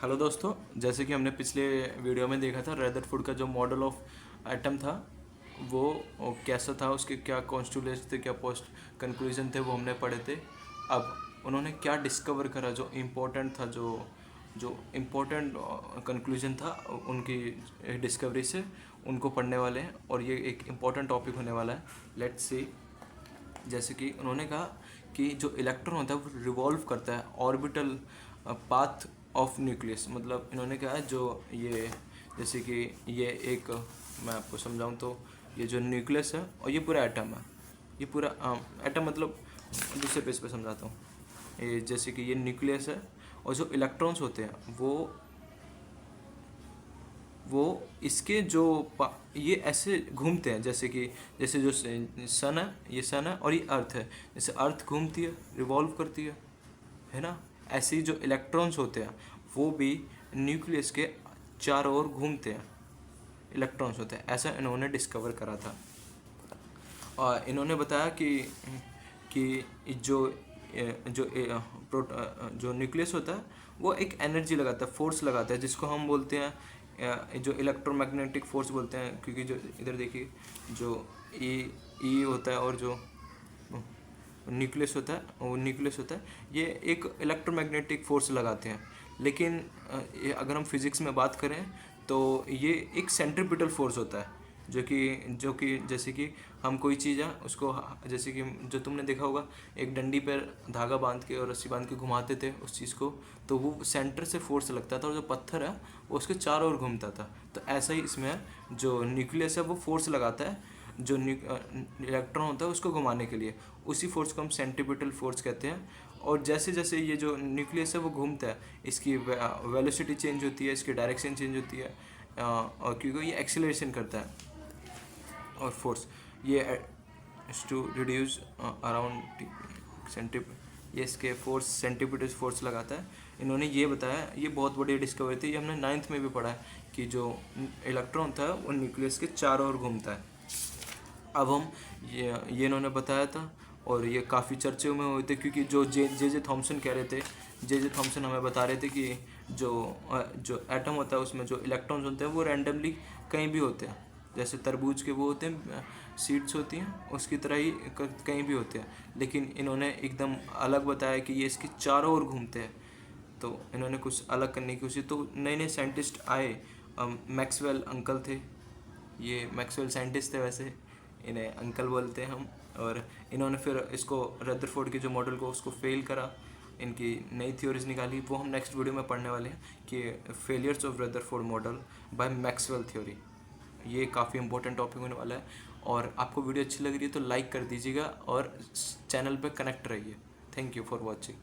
Hello दोस्तों, जैसे कि हमने पिछले वीडियो में देखा था रदरफोर्ड का जो मॉडल ऑफ एटम था वो कैसा था, उसके क्या कॉन्स्टिट्यूएंट्स थे, क्या पोस्ट कंक्लूजन थे, वो हमने पढ़े थे। अब उन्होंने क्या डिस्कवर करा जो इम्पोर्टेंट था, जो इम्पोर्टेंट कंक्लूजन था उनकी डिस्कवरी से, उनको पढ़ने वाले हैं और ये एक इम्पोर्टेंट टॉपिक होने वाला है। Let's see. जैसे कि उन्होंने कहा कि जो इलेक्ट्रॉन होता है वो रिवॉल्व करता है ऑर्बिटल पाथ ऑफ न्यूक्लियस। मतलब इन्होंने कहा जो ये जैसे कि ये एक, मैं आपको समझाऊं तो ये जो न्यूक्लियस है और ये पूरा एटम है, ये पूरा एटम मतलब दूसरे पेज पे समझाता हूँ। ये जैसे कि ये न्यूक्लियस है और जो इलेक्ट्रॉन्स होते हैं वो इसके जो ये ऐसे घूमते हैं, जैसे कि जैसे जो सन है, ये सन है और ये अर्थ है, जैसे अर्थ घूमती है, रिवॉल्व करती है ना। ऐसे ही जो इलेक्ट्रॉन्स होते हैं वो भी न्यूक्लियस के चारों ओर घूमते हैं, इलेक्ट्रॉन्स होते हैं। ऐसा इन्होंने डिस्कवर करा था। और इन्होंने बताया कि जो न्यूक्लियस होता है वो एक एनर्जी लगाता है, फोर्स लगाता है, जिसको हम बोलते हैं जो इलेक्ट्रोमैग्नेटिक फोर्स बोलते हैं। क्योंकि जो इधर देखिए जो ई होता है और जो न्यूक्लियस होता है, ये एक इलेक्ट्रोमैग्नेटिक फोर्स लगाते हैं। लेकिन अगर हम फिज़िक्स में बात करें तो ये एक सेंट्रीपिटल फोर्स होता है, जो कि जैसे कि हम कोई चीज़ है उसको, जैसे कि जो तुमने देखा होगा एक डंडी पर धागा बांध के और रस्सी बांध के घुमाते थे उस चीज़ को, तो वो सेंटर से फोर्स लगता था और जो पत्थर है वो उसके चारों ओर घूमता था। तो ऐसा ही इसमें है, जो न्यूक्लियस है वो फोर्स लगाता है जो इलेक्ट्रॉन होता है उसको घुमाने के लिए। उसी फोर्स को हम सेंट्रीपिटल फोर्स कहते हैं। और जैसे जैसे ये जो न्यूक्लियस है वो घूमता है, इसकी वेलोसिटी चेंज होती है, इसकी डायरेक्शन चेंज होती है, और क्योंकि ये एक्सेलरेशन करता है। और फोर्स ये टू रिड्यूस अराउंड ये इसके फोर्स सेंट्रीपिटल फोर्स लगाता है। इन्होंने ये बताया, ये बहुत बड़ी डिस्कवरी थी, ये हमने 9th में भी पढ़ा है कि जो इलेक्ट्रॉन था वो न्यूक्लियस के चारों ओर घूमता है। अब हम ये इन्होंने बताया था और ये काफ़ी चर्चे में हुए थे, क्योंकि जो जे थॉमसन कह रहे थे, जे थॉमसन हमें बता रहे थे कि जो एटम होता है उसमें जो इलेक्ट्रॉन्स होते हैं वो रैंडमली कहीं भी होते हैं। जैसे तरबूज के वो होते हैं, सीड्स होती हैं, उसकी तरह ही कहीं भी होते हैं। लेकिन इन्होंने एकदम अलग बताया कि ये इसके चारों ओर घूमते हैं। तो इन्होंने कुछ अलग करने की कोशिश, तो नए नए साइंटिस्ट आए। मैक्सवेल अंकल थे, ये मैक्सवेल साइंटिस्ट थे, वैसे इन्हें अंकल बोलते हैं हम। और इन्होंने फिर इसको रदरफोर्ड के जो मॉडल को उसको फेल करा, इनकी नई थ्योरीज निकाली, वो हम नेक्स्ट वीडियो में पढ़ने वाले हैं कि failures of Rutherford model by Maxwell theory. ये काफ़ी इंपॉर्टेंट टॉपिक होने वाला है। और आपको वीडियो अच्छी लग रही है तो लाइक कर दीजिएगा और चैनल पे कनेक्ट रहिए। Thank you for watching.